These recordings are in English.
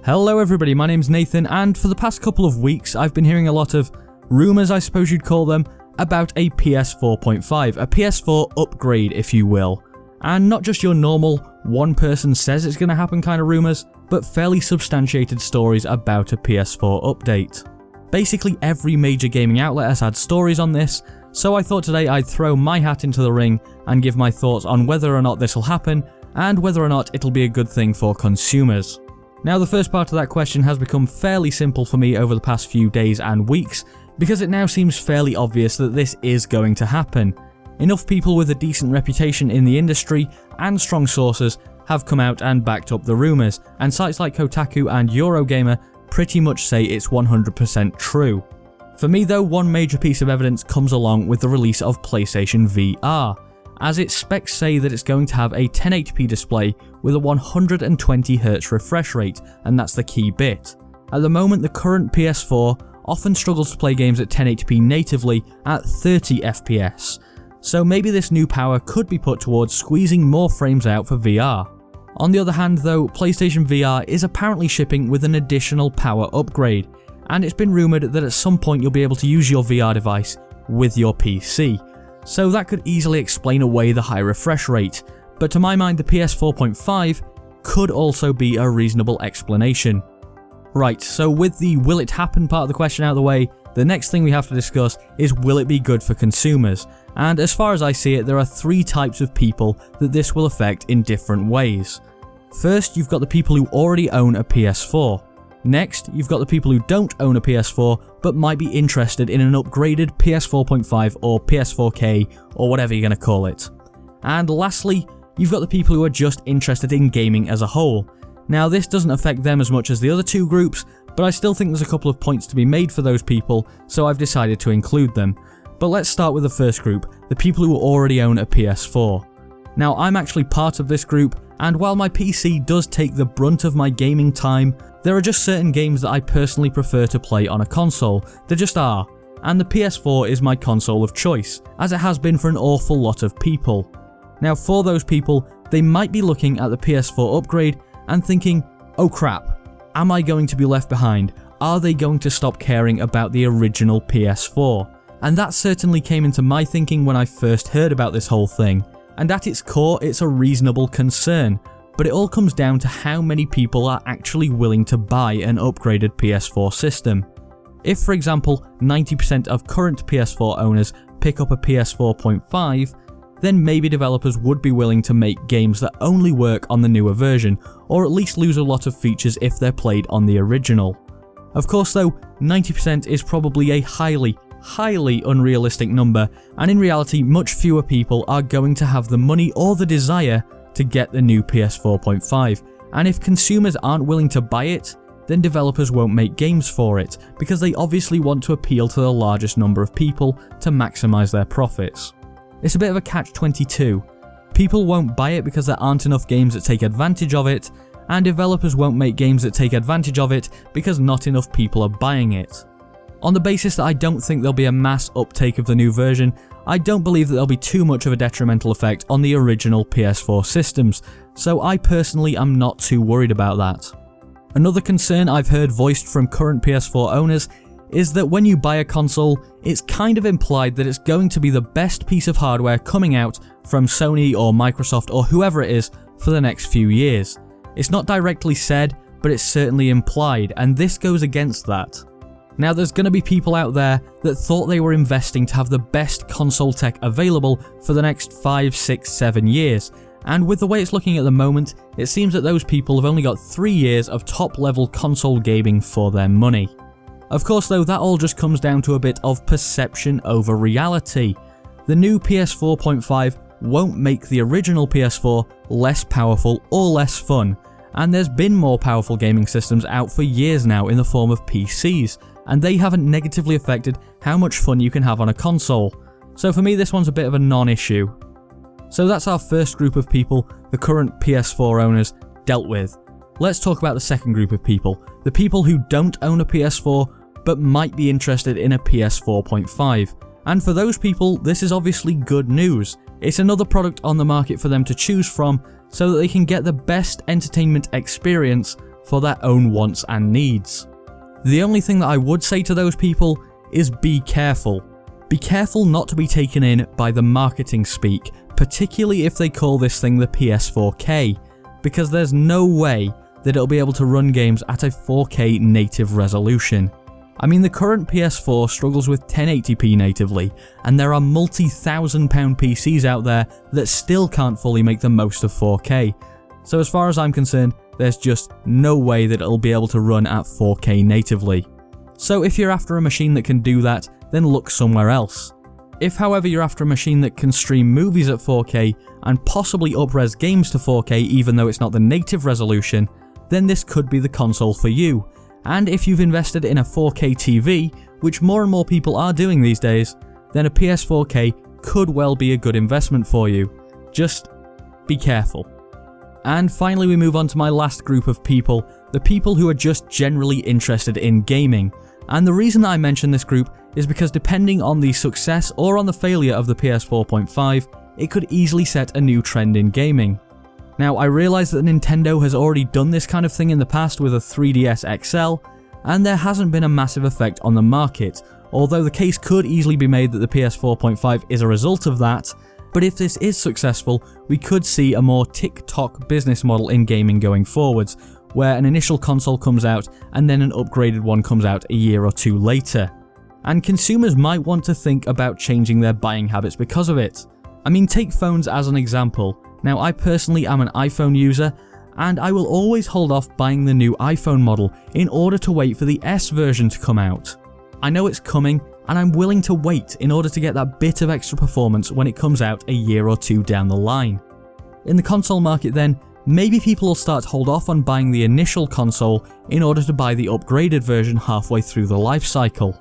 Hello everybody, my name's Nathan, and for the past couple of weeks I've been hearing a lot of rumours, I suppose you'd call them, about a PS4.5, a PS4 upgrade if you will. And not just your normal one person says it's going to happen kind of rumours, but fairly substantiated stories about a PS4 update. Basically every major gaming outlet has had stories on this, so I thought today I'd throw my hat into the ring and give my thoughts on whether or not this will happen, and whether or not it'll be a good thing for consumers. Now the first part of that question has become fairly simple for me over the past few days and weeks, because it now seems fairly obvious that this is going to happen. Enough people with a decent reputation in the industry and strong sources have come out and backed up the rumours, and sites like Kotaku and Eurogamer pretty much say it's 100% true. For me though, one major piece of evidence comes along with the release of PlayStation VR, as its specs say that it's going to have a 1080p display with a 120Hz refresh rate, and that's the key bit. At the moment, the current PS4 often struggles to play games at 1080p natively at 30fps, so maybe this new power could be put towards squeezing more frames out for VR. On the other hand though, PlayStation VR is apparently shipping with an additional power upgrade, and it's been rumoured that at some point you'll be able to use your VR device with your PC. So that could easily explain away the high refresh rate, but to my mind the PS4.5 could also be a reasonable explanation. Right, so with the will it happen part of the question out of the way, the next thing we have to discuss is will it be good for consumers, and as far as I see it there are three types of people that this will affect in different ways. First, you've got the people who already own a PS4. Next, you've got the people who don't own a PS4 but might be interested in an upgraded PS4.5 or PS4K or whatever you're going to call it. And lastly, you've got the people who are just interested in gaming as a whole. Now this doesn't affect them as much as the other two groups, but I still think there's a couple of points to be made for those people, so I've decided to include them. But let's start with the first group, the people who already own a PS4. Now I'm actually part of this group, and while my PC does take the brunt of my gaming time, there are just certain games that I personally prefer to play on a console. There just are, and the PS4 is my console of choice, as it has been for an awful lot of people. Now for those people, they might be looking at the PS4 upgrade and thinking, oh crap, am I going to be left behind? Are they going to stop caring about the original PS4? And that certainly came into my thinking when I first heard about this whole thing. And at its core, it's a reasonable concern, but it all comes down to how many people are actually willing to buy an upgraded PS4 system. If, for example, 90% of current PS4 owners pick up a PS4.5, then maybe developers would be willing to make games that only work on the newer version, or at least lose a lot of features if they're played on the original. Of course though, 90% is probably a highly unrealistic number, and in reality much fewer people are going to have the money or the desire to get the new PS4.5, and if consumers aren't willing to buy it, then developers won't make games for it, because they obviously want to appeal to the largest number of people to maximise their profits. It's a bit of a catch-22. People won't buy it because there aren't enough games that take advantage of it, and developers won't make games that take advantage of it because not enough people are buying it. On the basis that I don't think there'll be a mass uptake of the new version, I don't believe that there'll be too much of a detrimental effect on the original PS4 systems, so I personally am not too worried about that. Another concern I've heard voiced from current PS4 owners is that when you buy a console, it's kind of implied that it's going to be the best piece of hardware coming out from Sony or Microsoft or whoever it is for the next few years. It's not directly said, but it's certainly implied, and this goes against that. Now there's going to be people out there that thought they were investing to have the best console tech available for the next 5, 6, 7 years, and with the way it's looking at the moment, it seems that those people have only got 3 years of top level console gaming for their money. Of course though, that all just comes down to a bit of perception over reality. The new PS4.5 won't make the original PS4 less powerful or less fun, and there's been more powerful gaming systems out for years now in the form of PCs, and they haven't negatively affected how much fun you can have on a console. So for me this one's a bit of a non-issue. So that's our first group of people the current PS4 owners dealt with. Let's talk about the second group of people, the people who don't own a PS4 but might be interested in a PS4.5. And for those people, this is obviously good news. It's another product on the market for them to choose from so that they can get the best entertainment experience for their own wants and needs. The only thing that I would say to those people is be careful. Be careful not to be taken in by the marketing speak, particularly if they call this thing the PS4K, because there's no way that it'll be able to run games at a 4K native resolution. I mean, the current PS4 struggles with 1080p natively, and there are multi-thousand-pound PCs out there that still can't fully make the most of 4K. So as far as I'm concerned, there's just no way that it'll be able to run at 4K natively. So if you're after a machine that can do that, then look somewhere else. If however you're after a machine that can stream movies at 4K and possibly up-res games to 4K even though it's not the native resolution, then this could be the console for you. And if you've invested in a 4K TV, which more and more people are doing these days, then a PS4K could well be a good investment for you. Just be careful. And finally we move on to my last group of people, the people who are just generally interested in gaming. And the reason that I mention this group is because depending on the success or on the failure of the PS4.5, it could easily set a new trend in gaming. Now I realise that Nintendo has already done this kind of thing in the past with a 3DS XL, and there hasn't been a massive effect on the market, although the case could easily be made that the PS4.5 is a result of that. But if this is successful, we could see a more tick-tock business model in gaming going forwards, where an initial console comes out and then an upgraded one comes out a year or two later. And consumers might want to think about changing their buying habits because of it. I mean, take phones as an example. Now I personally am an iPhone user, and I will always hold off buying the new iPhone model in order to wait for the S version to come out. I know it's coming, and I'm willing to wait in order to get that bit of extra performance when it comes out a year or two down the line. In the console market then, maybe people will start to hold off on buying the initial console in order to buy the upgraded version halfway through the life cycle.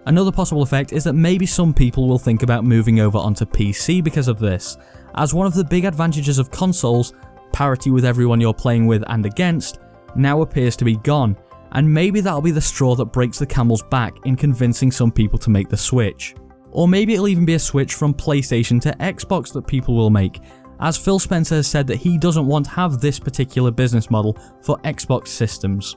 Another possible effect is that maybe some people will think about moving over onto PC because of this, as one of the big advantages of consoles, parity with everyone you're playing with and against, now appears to be gone, and maybe that'll be the straw that breaks the camel's back in convincing some people to make the switch. Or maybe it'll even be a switch from PlayStation to Xbox that people will make, as Phil Spencer has said that he doesn't want to have this particular business model for Xbox systems.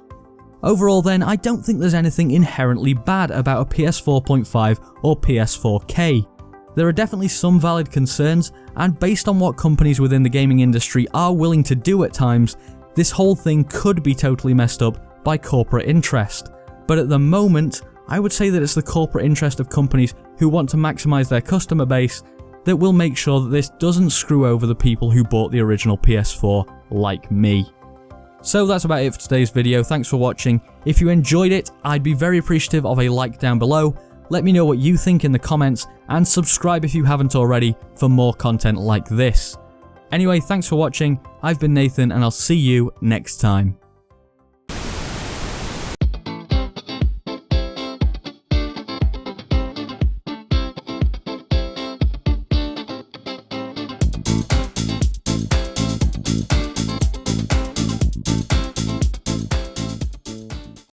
Overall then, I don't think there's anything inherently bad about a PS4.5 or PS4K. There are definitely some valid concerns, and based on what companies within the gaming industry are willing to do at times, this whole thing could be totally messed up by corporate interest. But at the moment, I would say that it's the corporate interest of companies who want to maximise their customer base that will make sure that this doesn't screw over the people who bought the original PS4, like me. So that's about it for today's video. Thanks for watching. If you enjoyed it, I'd be very appreciative of a like down below. Let me know what you think in the comments, and subscribe if you haven't already for more content like this. Anyway, thanks for watching. I've been Nathan, and I'll see you next time.